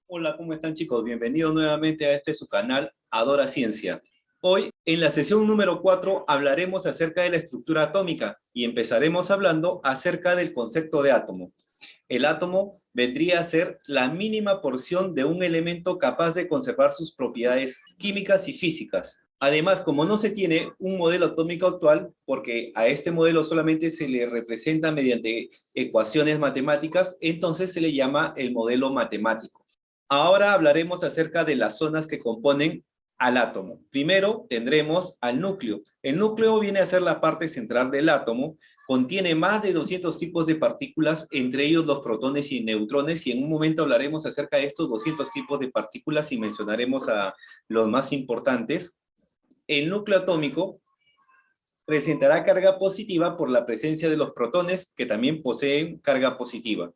Hola, ¿cómo están chicos? Bienvenidos nuevamente a su canal Adora Ciencia. Hoy, en la sesión número 4, hablaremos acerca de la estructura atómica y empezaremos hablando acerca del concepto de átomo. El átomo vendría a ser la mínima porción de un elemento capaz de conservar sus propiedades químicas y físicas. Además, como no se tiene un modelo atómico actual, porque a este modelo solamente se le representa mediante ecuaciones matemáticas, entonces se le llama el modelo matemático. Ahora hablaremos acerca de las zonas que componen al átomo. Primero tendremos al núcleo. El núcleo viene a ser la parte central del átomo, contiene más de 200 tipos de partículas, entre ellos los protones y neutrones, y en un momento hablaremos acerca de estos 200 tipos de partículas y mencionaremos a los más importantes. El núcleo atómico presentará carga positiva por la presencia de los protones, que también poseen carga positiva.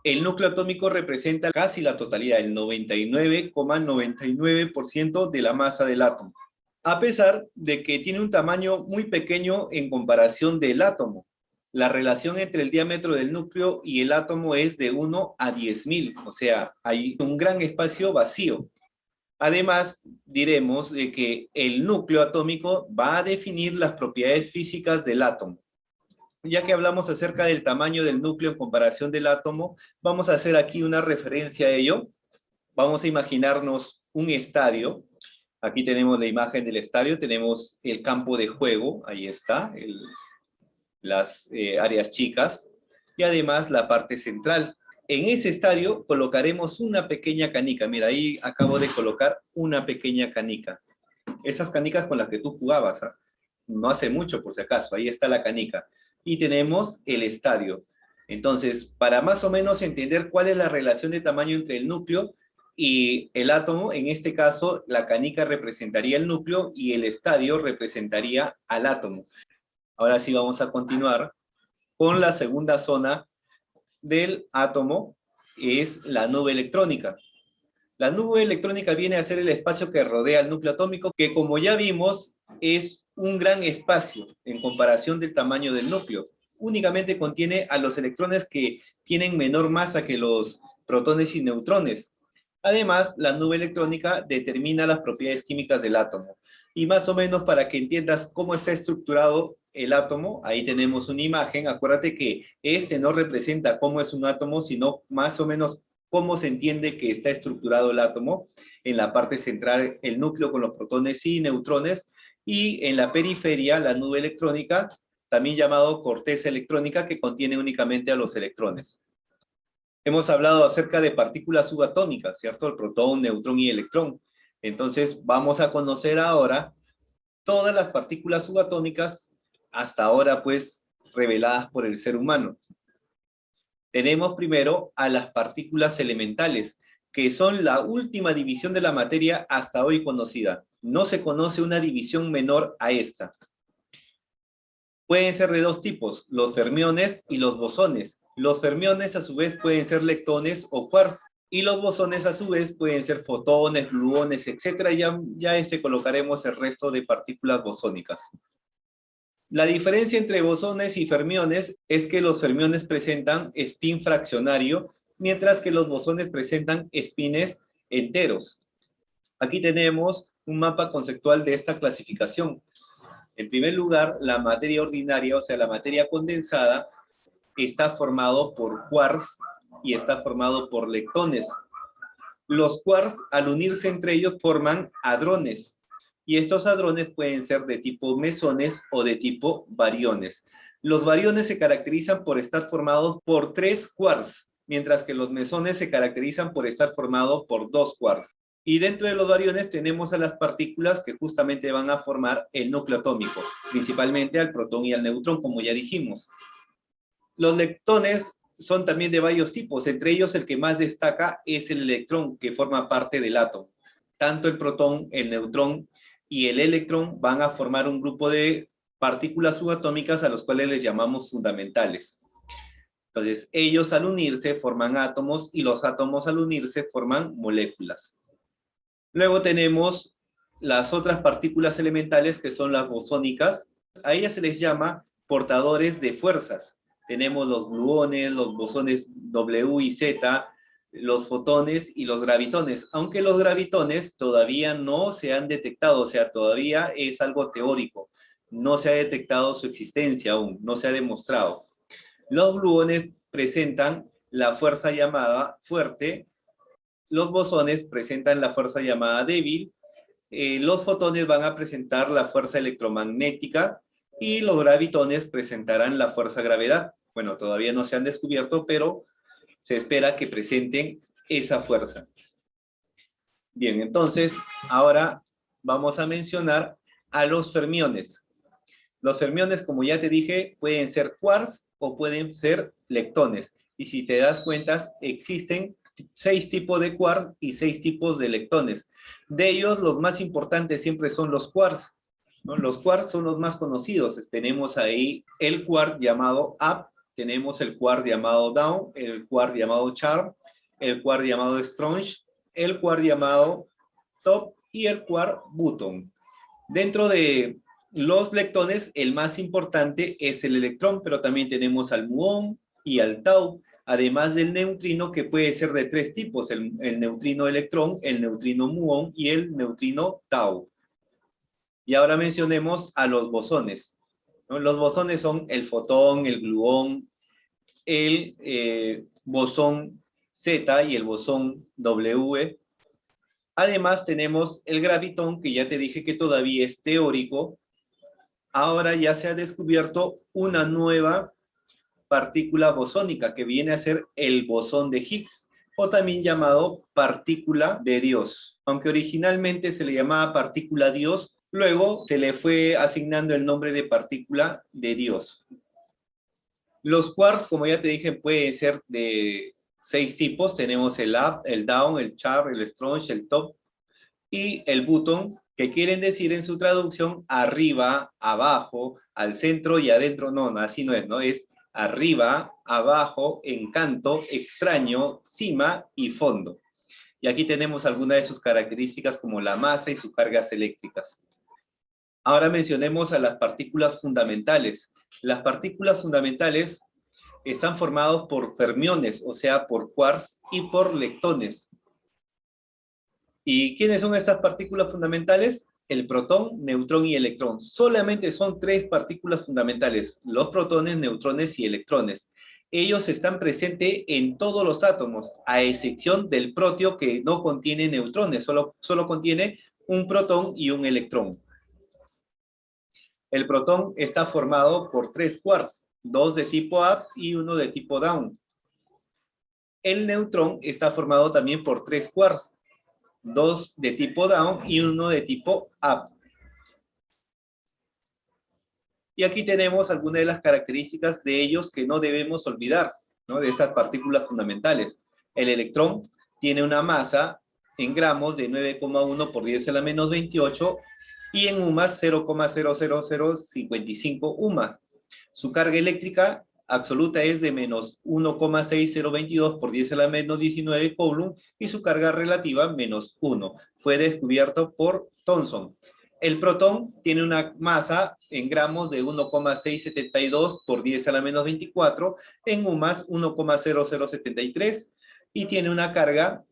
El núcleo atómico representa casi la totalidad, el 99,99% de la masa del átomo, a pesar de que tiene un tamaño muy pequeño en comparación del átomo. La relación entre el diámetro del núcleo y el átomo es de 1 a 10.000, o sea, hay un gran espacio vacío. Además, diremos de que el núcleo atómico va a definir las propiedades físicas del átomo. Ya que hablamos acerca del tamaño del núcleo en comparación del átomo, vamos a hacer aquí una referencia a ello. Vamos a imaginarnos un estadio. Aquí tenemos la imagen del estadio, tenemos el campo de juego, ahí está, las áreas chicas, y además la parte central. En ese estadio colocaremos una pequeña canica. Mira, ahí acabo de colocar una pequeña canica. Esas canicas con las que tú jugabas, ¿eh? No hace mucho por si acaso, ahí está la canica. Y tenemos el estadio. Entonces, para más o menos entender cuál es la relación de tamaño entre el núcleo y el átomo, en este caso, la canica representaría el núcleo y el estadio representaría al átomo. Ahora sí vamos a continuar con la segunda zona del átomo, es la nube electrónica. La nube electrónica viene a ser el espacio que rodea el núcleo atómico, que como ya vimos, es un gran espacio en comparación del tamaño del núcleo. Únicamente contiene a los electrones que tienen menor masa que los protones y neutrones. Además, la nube electrónica determina las propiedades químicas del átomo. Y más o menos para que entiendas cómo está estructurado el átomo, ahí tenemos una imagen. Acuérdate que este no representa cómo es un átomo, sino más o menos cómo se entiende que está estructurado el átomo. En la parte central, el núcleo con los protones y neutrones, y en la periferia, la nube electrónica, también llamado corteza electrónica, que contiene únicamente a los electrones. Hemos hablado acerca de partículas subatómicas, ¿cierto? El protón, neutrón y electrón. Entonces, vamos a conocer ahora todas las partículas subatómicas hasta ahora, pues, reveladas por el ser humano. Tenemos primero a las partículas elementales, que son la última división de la materia hasta hoy conocida. No se conoce una división menor a esta. Pueden ser de dos tipos, los fermiones y los bosones. Los fermiones a su vez pueden ser leptones o quarks, y los bosones a su vez pueden ser fotones, gluones, etc. Ya colocaremos el resto de partículas bosónicas. La diferencia entre bosones y fermiones es que los fermiones presentan spin fraccionario, mientras que los bosones presentan spines enteros. Aquí tenemos un mapa conceptual de esta clasificación. En primer lugar, la materia ordinaria, o sea, la materia condensada, está formado por quarks y está formado por leptones. Los quarks, al unirse entre ellos, forman hadrones. Y estos hadrones pueden ser de tipo mesones o de tipo bariones. Los bariones se caracterizan por estar formados por 3 quarks, mientras que los mesones se caracterizan por estar formados por 2 quarks. Y dentro de los bariones tenemos a las partículas que justamente van a formar el núcleo atómico, principalmente al protón y al neutrón, como ya dijimos. Los leptones son también de varios tipos, entre ellos el que más destaca es el electrón, que forma parte del átomo. Tanto el protón, el neutrón y el electrón van a formar un grupo de partículas subatómicas a los cuales les llamamos fundamentales. Entonces, ellos al unirse forman átomos y los átomos al unirse forman moléculas. Luego tenemos las otras partículas elementales que son las bosónicas. A ellas se les llama portadores de fuerzas. Tenemos los gluones, los bosones W y Z, los fotones y los gravitones, aunque los gravitones todavía no se han detectado, o sea, todavía es algo teórico. No se ha detectado su existencia aún, no se ha demostrado. Los gluones presentan la fuerza llamada fuerte, los bosones presentan la fuerza llamada débil, los fotones van a presentar la fuerza electromagnética y los gravitones presentarán la fuerza gravedad. Bueno, todavía no se han descubierto, pero se espera que presenten esa fuerza. Bien, entonces, ahora vamos a mencionar a los fermiones. Los fermiones, como ya te dije, pueden ser quarks o pueden ser leptones. Y si te das cuenta, existen 6 tipos de quarks y 6 tipos de leptones. De ellos, los más importantes siempre son los quarks, ¿no? Los quarks son los más conocidos. Tenemos ahí el quark llamado up, tenemos el quark llamado down, el quark llamado charm, el quark llamado strange, el quark llamado top y el quark bottom. Dentro de los leptones, el más importante es el electrón, pero también tenemos al muón y al tau, además del neutrino, que puede ser de 3 tipos, el neutrino electrón, el neutrino muón y el neutrino tau. Y ahora mencionemos a los bosones, ¿no? Los bosones son el fotón, el gluón, el bosón Z y el bosón W. Además tenemos el gravitón, que ya te dije que todavía es teórico. Ahora ya se ha descubierto una nueva partícula bosónica que viene a ser el bosón de Higgs, o también llamado partícula de Dios. Aunque originalmente se le llamaba partícula Dios, luego se le fue asignando el nombre de partícula de Dios. Los quarks, como ya te dije, pueden ser de 6 tipos. Tenemos el up, el down, el sharp, el strange, el top y el bottom, que quieren decir en su traducción arriba, abajo, al centro y adentro. No, así no es, ¿no? Es arriba, abajo, encanto, extraño, cima y fondo. Y aquí tenemos algunas de sus características como la masa y sus cargas eléctricas. Ahora mencionemos a las partículas fundamentales. Las partículas fundamentales están formadas por fermiones, o sea, por quarks y por leptones. ¿Y quiénes son estas partículas fundamentales? El protón, neutrón y electrón. Solamente son 3 partículas fundamentales: los protones, neutrones y electrones. Ellos están presentes en todos los átomos, a excepción del proteo, que no contiene neutrones, solo contiene un protón y un electrón. El protón está formado por 3 quarks, 2 de tipo up y 1 de tipo down. El neutrón está formado también por 3 quarks, 2 de tipo down y 1 de tipo up. Y aquí tenemos algunas de las características de ellos que no debemos olvidar, ¿no? De estas partículas fundamentales. El electrón tiene una masa en gramos de 9,1 por 10 a la menos 28 y en UMAS 0,00055 UMA. Su carga eléctrica absoluta es de menos 1,6022 por 10 a la menos 19 Coulomb y su carga relativa menos 1. Fue descubierto por Thomson. El protón tiene una masa en gramos de 1,672 por 10 a la menos 24, en UMAS 1,0073 y tiene una carga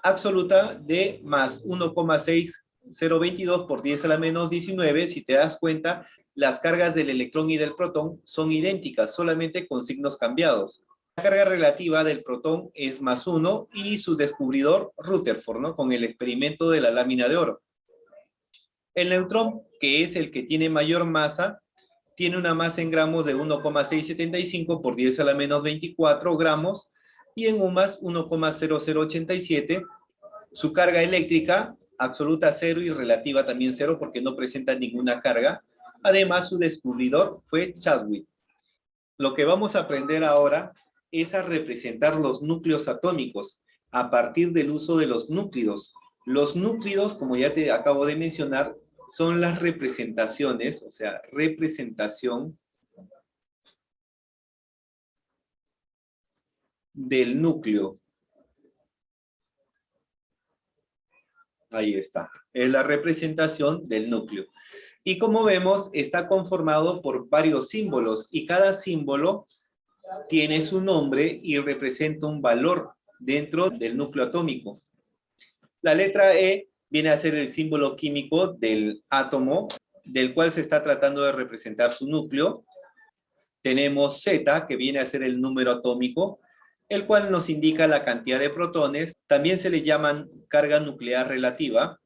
absoluta de más 1,6022 por 10 a la menos 19. Si te das cuenta, las cargas del electrón y del protón son idénticas, solamente con signos cambiados. La carga relativa del protón es más 1 y su descubridor Rutherford, ¿no? Con el experimento de la lámina de oro. El neutrón, que es el que tiene mayor masa, tiene una masa en gramos de 1,675 por 10 a la menos 24 gramos y en UMAS 1,0087. Su carga eléctrica absoluta 0 y relativa también 0 porque no presenta ninguna carga. Además, su descubridor fue Chadwick. Lo que vamos a aprender ahora es a representar los núcleos atómicos a partir del uso de los núclidos. Los núclidos, como ya te acabo de mencionar, son las representaciones, o sea, representación del núcleo. Ahí está. Es la representación del núcleo. Y como vemos, está conformado por varios símbolos y cada símbolo tiene su nombre y representa un valor dentro del núcleo atómico. La letra E viene a ser el símbolo químico del átomo, del cual se está tratando de representar su núcleo. Tenemos Z, que viene a ser el número atómico, el cual nos indica la cantidad de protones. También se le llaman carga nuclear relativa.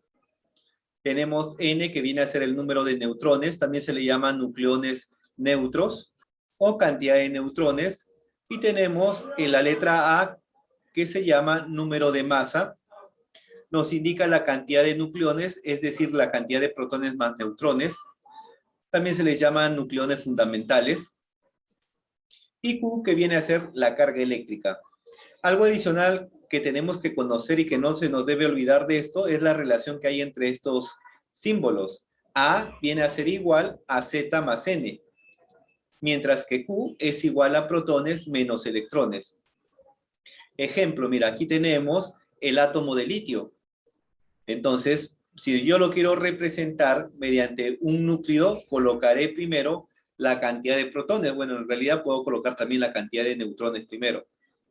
Tenemos N, que viene a ser el número de neutrones, también se le llaman nucleones neutros o cantidad de neutrones. Y tenemos la letra A, que se llama número de masa. Nos indica la cantidad de nucleones, es decir, la cantidad de protones más neutrones. También se les llama nucleones fundamentales. Y Q, que viene a ser la carga eléctrica. Algo adicional que tenemos que conocer y que no se nos debe olvidar de esto es la relación que hay entre estos símbolos. A viene a ser igual a Z más N, mientras que Q es igual a protones menos electrones. Ejemplo, mira, aquí tenemos el átomo de litio. Entonces, si yo lo quiero representar mediante un núcleo, colocaré primero la cantidad de protones. Bueno, en realidad puedo colocar también la cantidad de neutrones primero.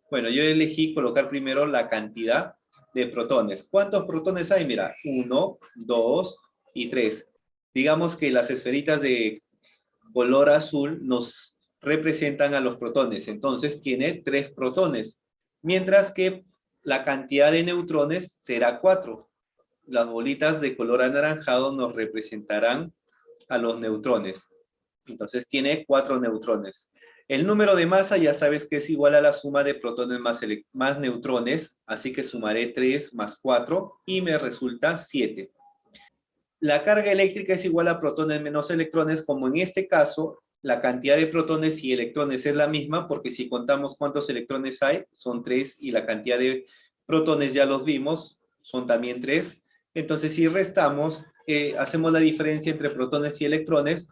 Bueno, yo elegí colocar primero la cantidad de protones. ¿Cuántos protones hay? Mira, 1, 2 y 3. Digamos que las esferitas de color azul nos representan a los protones. Entonces tiene 3 protones. Mientras que la cantidad de neutrones será 4. Las bolitas de color anaranjado nos representarán a los neutrones. Entonces tiene 4 neutrones. El número de masa ya sabes que es igual a la suma de protones más neutrones, así que sumaré 3 más 4 y me resulta 7. La carga eléctrica es igual a protones menos electrones, como en este caso la cantidad de protones y electrones es la misma, porque si contamos cuántos electrones hay, son 3, y la cantidad de protones ya los vimos, son también 3. Entonces si restamos, hacemos la diferencia entre protones y electrones,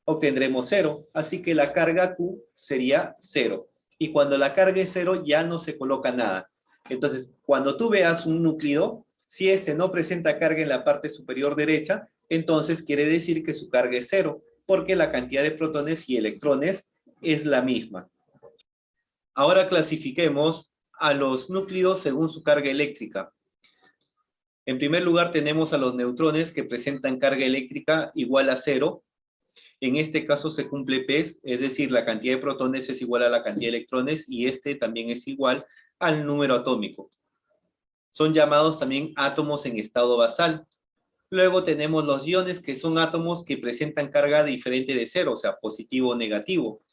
obtendremos 0. Así que la carga Q sería 0. Y cuando la carga es 0, ya no se coloca nada. Entonces, cuando tú veas un núcleo, si este no presenta carga en la parte superior derecha, entonces quiere decir que su carga es 0, porque la cantidad de protones y electrones es la misma. Ahora clasifiquemos a los núcleos según su carga eléctrica. En primer lugar tenemos a los neutrones que presentan carga eléctrica igual a 0. En este caso se cumple PES, es decir, la cantidad de protones es igual a la cantidad de electrones y este también es igual al número atómico. Son llamados también átomos en estado basal. Luego tenemos los iones, que son átomos que presentan carga diferente de 0, o sea, positivo o negativo.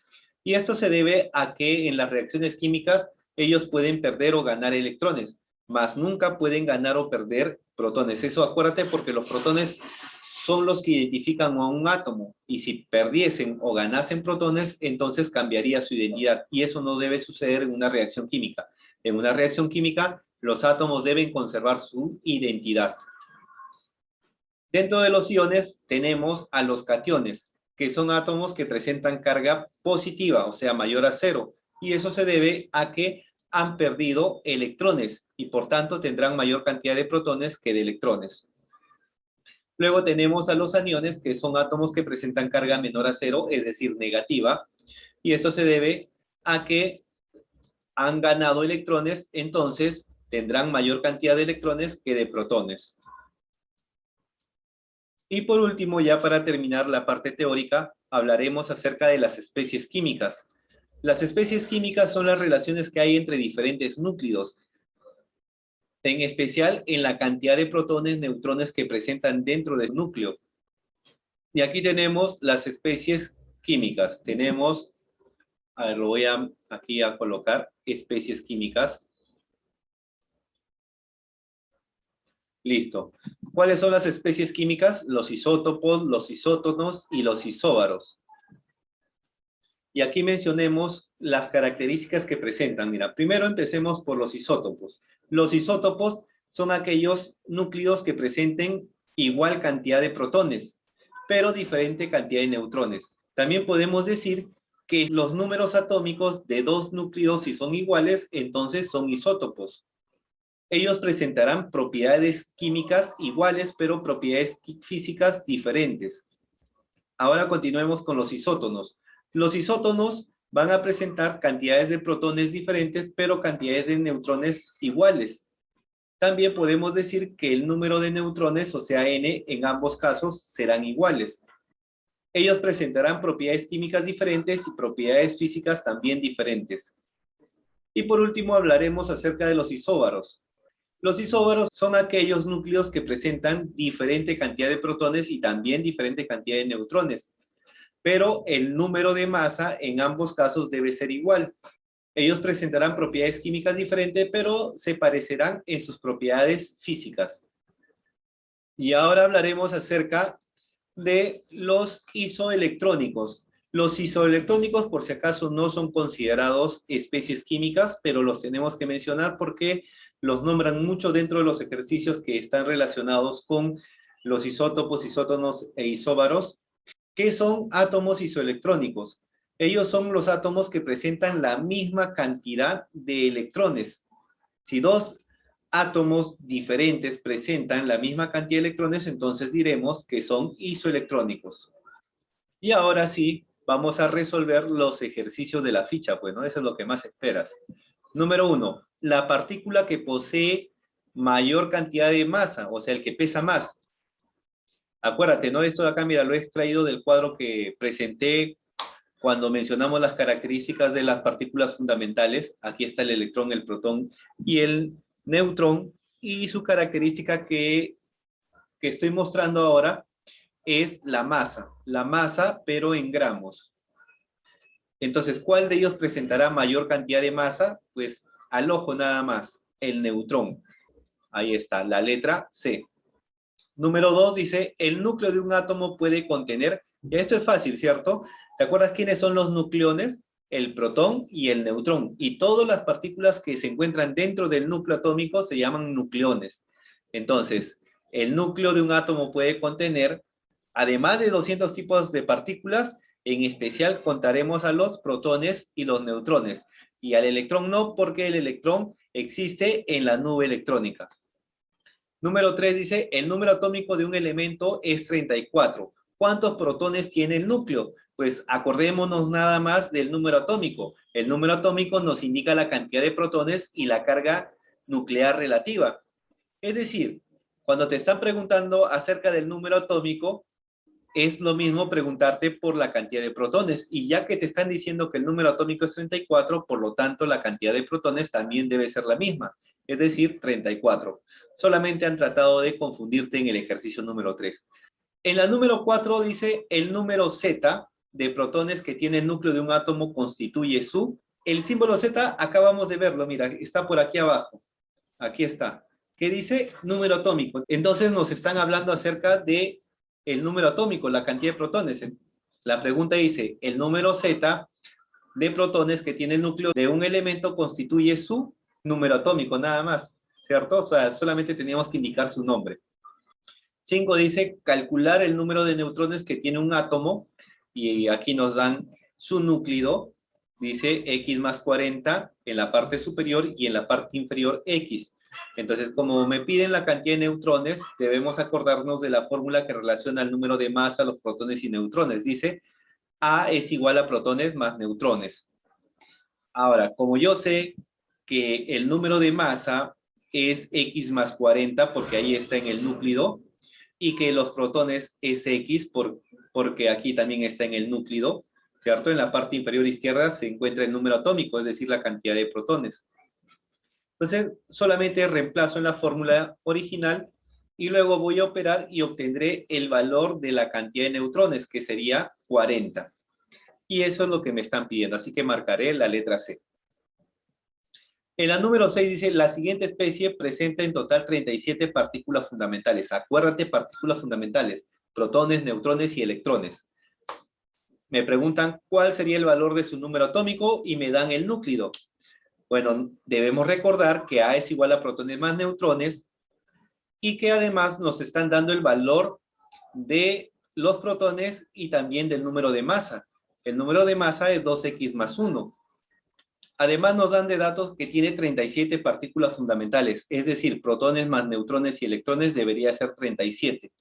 Y esto se debe a que en las reacciones químicas ellos pueden perder o ganar electrones, mas nunca pueden ganar o perder protones. Eso acuérdate, porque los protones son los que identifican a un átomo, y si perdiesen o ganasen protones, entonces cambiaría su identidad, y eso no debe suceder en una reacción química. En una reacción química, los átomos deben conservar su identidad. Dentro de los iones tenemos a los cationes, que son átomos que presentan carga positiva, o sea, mayor a 0, y eso se debe a que han perdido electrones, y por tanto tendrán mayor cantidad de protones que de electrones. Luego tenemos a los aniones, que son átomos que presentan carga menor a 0, es decir, negativa, y esto se debe a que han ganado electrones, entonces tendrán mayor cantidad de electrones que de protones. Y por último, ya para terminar la parte teórica, hablaremos acerca de las especies químicas. Las especies químicas son las relaciones que hay entre diferentes núcleos, en especial en la cantidad de protones, neutrones que presentan dentro del núcleo. Y aquí tenemos las especies químicas. Tenemos, a ver, lo voy aquí a colocar, especies químicas. Listo. ¿Cuáles son las especies químicas? Los isótopos, los isótonos y los isóbaros. Y aquí mencionemos las características que presentan. Mira, primero empecemos por los isótopos. Los isótopos son aquellos núcleos que presenten igual cantidad de protones, pero diferente cantidad de neutrones. También podemos decir que los números atómicos de dos núcleos, si son iguales, entonces son isótopos. Ellos presentarán propiedades químicas iguales, pero propiedades físicas diferentes. Ahora continuemos con los isótonos. Los isótonos van a presentar cantidades de protones diferentes, pero cantidades de neutrones iguales. También podemos decir que el número de neutrones, o sea, n, en ambos casos serán iguales. Ellos presentarán propiedades químicas diferentes y propiedades físicas también diferentes. Y por último hablaremos acerca de los isóbaros. Los isóbaros son aquellos núcleos que presentan diferente cantidad de protones y también diferente cantidad de neutrones. Pero el número de masa en ambos casos debe ser igual. Ellos presentarán propiedades químicas diferentes, pero se parecerán en sus propiedades físicas. Y ahora hablaremos acerca de los isoelectrónicos. Los isoelectrónicos, por si acaso, no son considerados especies químicas, pero los tenemos que mencionar porque los nombran mucho dentro de los ejercicios que están relacionados con los isótopos, isótonos e isóbaros. ¿Qué son átomos isoelectrónicos? Ellos son los átomos que presentan la misma cantidad de electrones. Si dos átomos diferentes presentan la misma cantidad de electrones, entonces diremos que son isoelectrónicos. Y ahora sí, vamos a resolver los ejercicios de la ficha, pues, ¿no? Eso es lo que más esperas. Número 1, la partícula que posee mayor cantidad de masa, o sea, el que pesa más. Acuérdate, ¿no? Esto de acá, mira, lo he extraído del cuadro que presenté cuando mencionamos las características de las partículas fundamentales. Aquí está el electrón, el protón y el neutrón. Y su característica que estoy mostrando ahora es la masa, pero en gramos. Entonces, ¿cuál de ellos presentará mayor cantidad de masa? Pues al ojo nada más, el neutrón. Ahí está, la letra C. Número 2 dice, el núcleo de un átomo puede contener, y esto es fácil, ¿cierto? ¿Te acuerdas quiénes son los nucleones? El protón y el neutrón. Y todas las partículas que se encuentran dentro del núcleo atómico se llaman nucleones. Entonces, el núcleo de un átomo puede contener, además de 200 tipos de partículas, en especial contaremos a los protones y los neutrones. Y al electrón no, porque el electrón existe en la nube electrónica. Número 3 dice, el número atómico de un elemento es 34. ¿Cuántos protones tiene el núcleo? Pues acordémonos nada más del número atómico. El número atómico nos indica la cantidad de protones y la carga nuclear relativa. Es decir, cuando te están preguntando acerca del número atómico, es lo mismo preguntarte por la cantidad de protones. Y ya que te están diciendo que el número atómico es 34, por lo tanto la cantidad de protones también debe ser la misma. Es decir, 34. Solamente han tratado de confundirte en el ejercicio número 3. En la número 4 dice, el número Z de protones que tiene el núcleo de un átomo constituye su... El símbolo Z acabamos de verlo, mira, está por aquí abajo. Aquí está. ¿Qué dice? Número atómico. Entonces nos están hablando acerca de el número atómico, la cantidad de protones. La pregunta dice, el número Z de protones que tiene el núcleo de un elemento constituye su número atómico, nada más, ¿cierto? O sea, solamente teníamos que indicar su nombre. 5 dice, calcular el número de neutrones que tiene un átomo, y aquí nos dan su núcleo, dice X más 40 en la parte superior y en la parte inferior X. Entonces, como me piden la cantidad de neutrones, debemos acordarnos de la fórmula que relaciona el número de masa, los protones y neutrones. Dice, A es igual a protones más neutrones. Ahora, como yo sé que el número de masa es X más 40, porque ahí está en el núcleo, y que los protones es X, porque aquí también está en el núcleo, ¿cierto? En la parte inferior izquierda se encuentra el número atómico, es decir, la cantidad de protones. Entonces, solamente reemplazo en la fórmula original y luego voy a operar y obtendré el valor de la cantidad de neutrones, que sería 40. Y eso es lo que me están pidiendo, así que marcaré la letra C. En la número 6 dice, la siguiente especie presenta en total 37 partículas fundamentales. Acuérdate, partículas fundamentales, protones, neutrones y electrones. Me preguntan cuál sería el valor de su número atómico y me dan el núcleo. Bueno, debemos recordar que A es igual a protones más neutrones y que además nos están dando el valor de los protones y también del número de masa. El número de masa es 2x más 1. Además nos dan de datos que tiene 37 partículas fundamentales, es decir, protones más neutrones y electrones debería ser 37.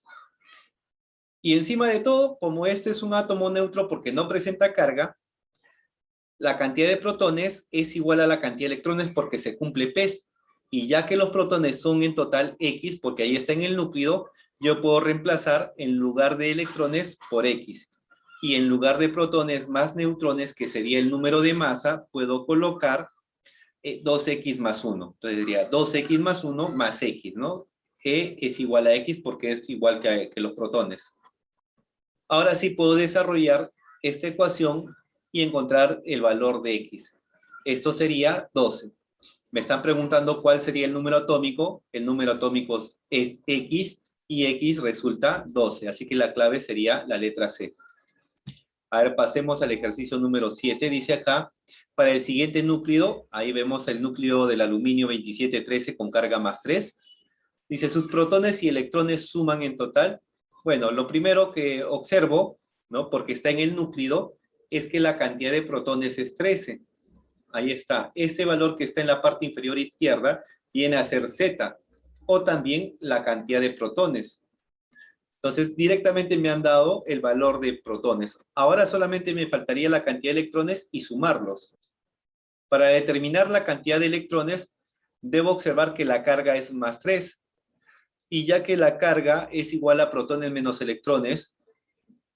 Y encima de todo, como este es un átomo neutro porque no presenta carga, la cantidad de protones es igual a la cantidad de electrones porque se cumple PES. Y ya que los protones son en total X, porque ahí está en el núcleo, yo puedo reemplazar en lugar de electrones por X. Y en lugar de protones más neutrones, que sería el número de masa, puedo colocar 2X más 1. Entonces diría 2X más 1 más X, ¿no? E es igual a X porque es igual que los protones. Ahora sí puedo desarrollar esta ecuación y encontrar el valor de X. Esto sería 12. Me están preguntando cuál sería el número atómico. El número atómico es X y X resulta 12. Así que la clave sería la letra C. A ver, pasemos al ejercicio número 7. Dice acá, para el siguiente núcleo, ahí vemos el núcleo del aluminio 2713 con carga más 3. Dice, sus protones y electrones suman en total. Bueno, lo primero que observo, ¿no? Porque está en el núcleo, es que la cantidad de protones es 13. Ahí está. Ese valor que está en la parte inferior izquierda viene a ser Z, o también la cantidad de protones. Entonces, directamente me han dado el valor de protones. Ahora solamente me faltaría la cantidad de electrones y sumarlos. Para determinar la cantidad de electrones, debo observar que la carga es más 3. Y ya que la carga es igual a protones menos electrones,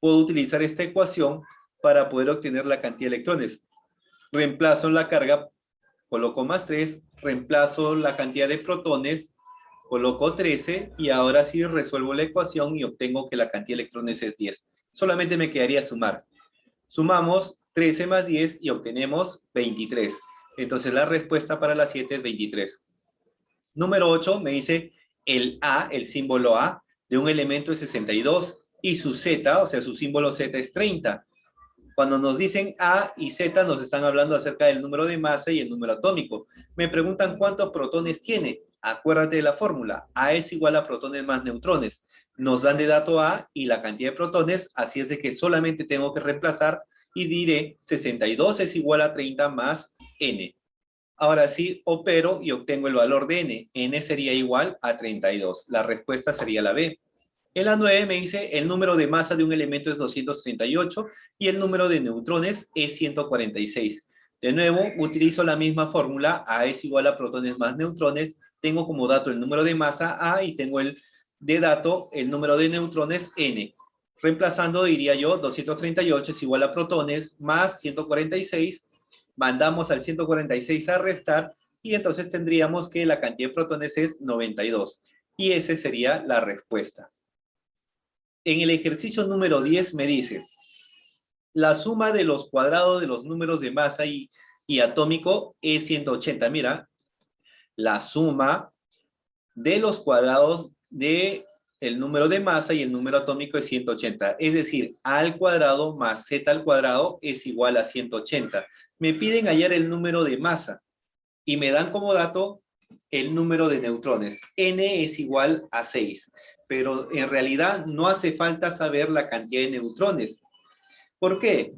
puedo utilizar esta ecuación para poder obtener la cantidad de electrones. Reemplazo la carga, coloco más 3, reemplazo la cantidad de protones, coloco 13 y ahora sí resuelvo la ecuación y obtengo que la cantidad de electrones es 10. Solamente me quedaría sumar. Sumamos 13 más 10 y obtenemos 23. Entonces la respuesta para la 7 es 23. Número 8 me dice el A, el símbolo A, de un elemento es 62 y su Z, o sea, su símbolo Z es 30. Cuando nos dicen A y Z, nos están hablando acerca del número de masa y el número atómico. Me preguntan cuántos protones tiene. Acuérdate de la fórmula. A es igual a protones más neutrones. Nos dan de dato A y la cantidad de protones, así es de que solamente tengo que reemplazar y diré 62 es igual a 30 más N. Ahora sí, opero y obtengo el valor de N. N sería igual a 32. La respuesta sería la B. En la 9 me dice el número de masa de un elemento es 238 y el número de neutrones es 146. De nuevo, utilizo la misma fórmula, A es igual a protones más neutrones. Tengo como dato el número de masa A y tengo el de dato el número de neutrones N. Reemplazando, diría yo, 238 es igual a protones más 146. Mandamos al 146 a restar y entonces tendríamos que la cantidad de protones es 92. Y esa sería la respuesta. En el ejercicio número 10 me dice, la suma de los cuadrados de los números de masa y atómico es 180. Mira, la suma de los cuadrados de el número de masa y el número atómico es 180. Es decir, A al cuadrado más Z al cuadrado es igual a 180. Me piden hallar el número de masa y me dan como dato el número de neutrones. N es igual a 6. Pero en realidad no hace falta saber la cantidad de neutrones. ¿Por qué?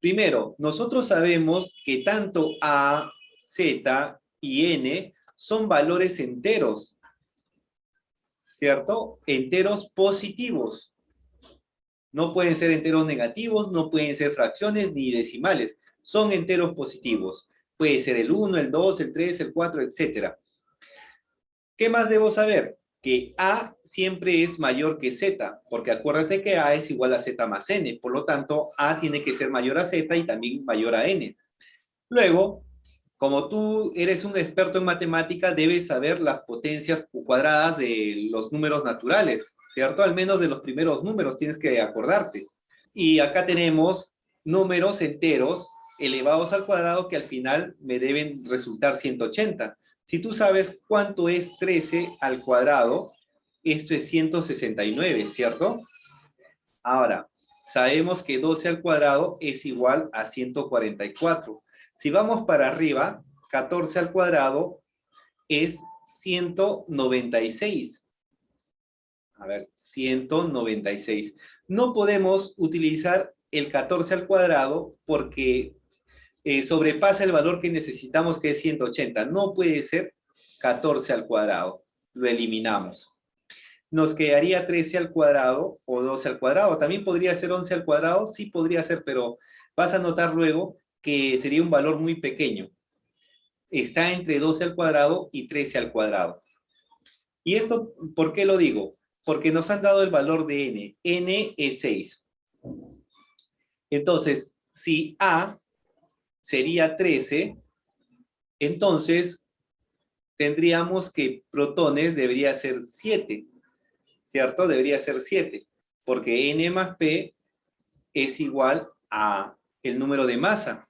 Primero, nosotros sabemos que tanto A, Z y N son valores enteros, ¿cierto? Enteros positivos. No pueden ser enteros negativos, no pueden ser fracciones ni decimales. Son enteros positivos. Puede ser el 1, el 2, el 3, el 4, etc. ¿Qué más debo saber? Que A siempre es mayor que Z, porque acuérdate que A es igual a Z más N, por lo tanto, A tiene que ser mayor a Z y también mayor a N. Luego, como tú eres un experto en matemática, debes saber las potencias cuadradas de los números naturales, ¿cierto? Al menos de los primeros números tienes que acordarte. Y acá tenemos números enteros elevados al cuadrado que al final me deben resultar 180. Si tú sabes cuánto es 13 al cuadrado, esto es 169, ¿cierto? Ahora, sabemos que 12 al cuadrado es igual a 144. Si vamos para arriba, 14 al cuadrado es 196. A ver, 196. No podemos utilizar el 14 al cuadrado porque sobrepasa el valor que necesitamos, que es 180. No puede ser 14 al cuadrado. Lo eliminamos. Nos quedaría 13 al cuadrado o 12 al cuadrado. También podría ser 11 al cuadrado. Sí podría ser, pero vas a notar luego que sería un valor muy pequeño. Está entre 12 al cuadrado y 13 al cuadrado. ¿Y esto por qué lo digo? Porque nos han dado el valor de n. N es 6. Entonces, si A sería 13, entonces tendríamos que protones debería ser 7, ¿cierto? Debería ser 7, porque n más p es igual a el número de masa.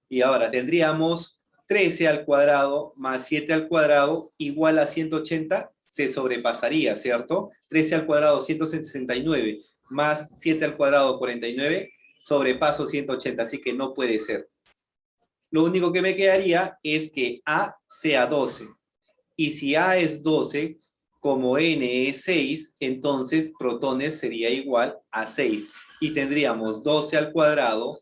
Y ahora tendríamos 13 al cuadrado más 7 al cuadrado igual a 180, se sobrepasaría, ¿cierto? 13 al cuadrado, 169, más 7 al cuadrado, 49, sobrepaso 180, así que no puede ser. Lo único que me quedaría es que A sea 12. Y si A es 12, como N es 6, entonces protones sería igual a 6. Y tendríamos 12 al cuadrado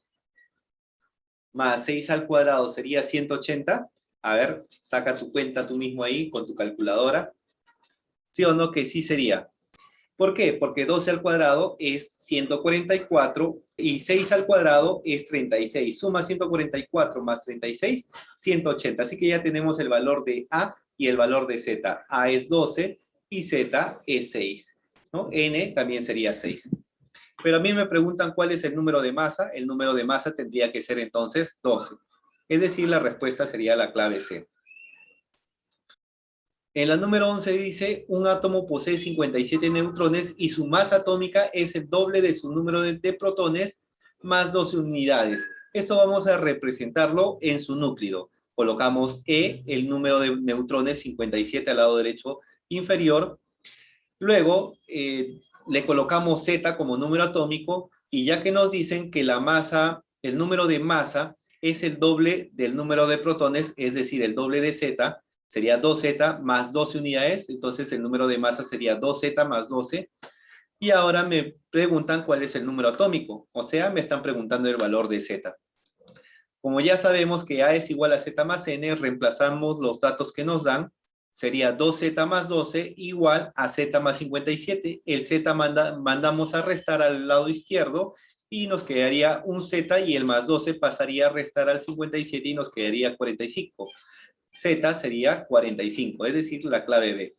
más 6 al cuadrado sería 180. A ver, saca tu cuenta tú mismo ahí con tu calculadora. ¿Sí o no que sí sería? ¿Por qué? Porque 12 al cuadrado es 144 y 6 al cuadrado es 36. Suma 144 más 36, 180. Así que ya tenemos el valor de A y el valor de Z. A es 12 y Z es 6, ¿no? N también sería 6. Pero a mí me preguntan cuál es el número de masa. El número de masa tendría que ser entonces 12. Es decir, la respuesta sería la clave C. En la número 11 dice, un átomo posee 57 neutrones y su masa atómica es el doble de su número de protones más 12 unidades. Esto vamos a representarlo en su núcleo. Colocamos E, el número de neutrones, 57 al lado derecho inferior. Luego, le colocamos Z como número atómico y ya que nos dicen que la masa, el número de masa es el doble del número de protones, es decir, el doble de Z, sería 2Z más 12 unidades, entonces el número de masa sería 2Z más 12. Y ahora me preguntan cuál es el número atómico, o sea, me están preguntando el valor de Z. Como ya sabemos que A es igual a Z más N, reemplazamos los datos que nos dan, sería 2Z más 12 igual a Z más 57. El Z mandamos a restar al lado izquierdo y nos quedaría un Z y el más 12 pasaría a restar al 57 y nos quedaría 45. Z sería 45, es decir, la clave B.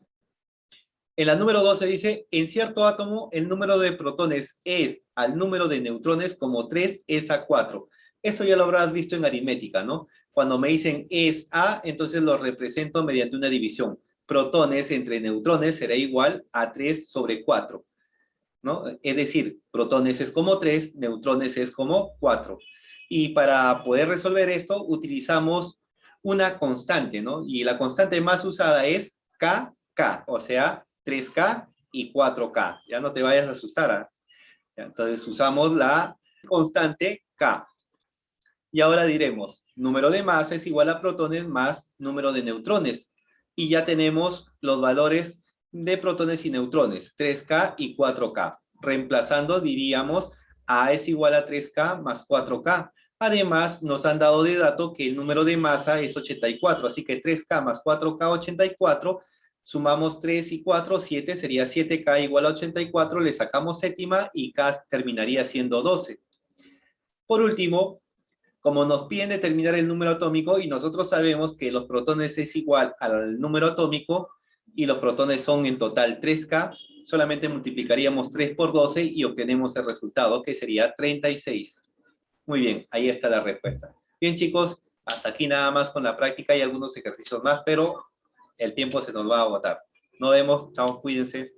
En la número 12 dice, en cierto átomo el número de protones es al número de neutrones como 3 es a 4. Esto ya lo habrás visto en aritmética, ¿no? Cuando me dicen es A, entonces lo represento mediante una división. Protones entre neutrones será igual a 3 sobre 4, ¿no? Es decir, protones es como 3, neutrones es como 4. Y para poder resolver esto, utilizamos una constante, ¿no? Y la constante más usada es KK, o sea, 3K y 4K. Ya no te vayas a asustar, ¿eh? Entonces usamos la constante K. Y ahora diremos, número de masa es igual a protones más número de neutrones. Y ya tenemos los valores de protones y neutrones, 3K y 4K. Reemplazando diríamos A es igual a 3K más 4K. Además, nos han dado de dato que el número de masa es 84, así que 3K más 4K, 84, sumamos 3 y 4, 7, sería 7K igual a 84, le sacamos séptima y K terminaría siendo 12. Por último, como nos piden determinar el número atómico y nosotros sabemos que los protones es igual al número atómico y los protones son en total 3K, solamente multiplicaríamos 3 por 12 y obtenemos el resultado que sería 36. Muy bien, ahí está la respuesta. Bien chicos, hasta aquí nada más con la práctica y algunos ejercicios más, pero el tiempo se nos va a agotar. Nos vemos, chao, cuídense.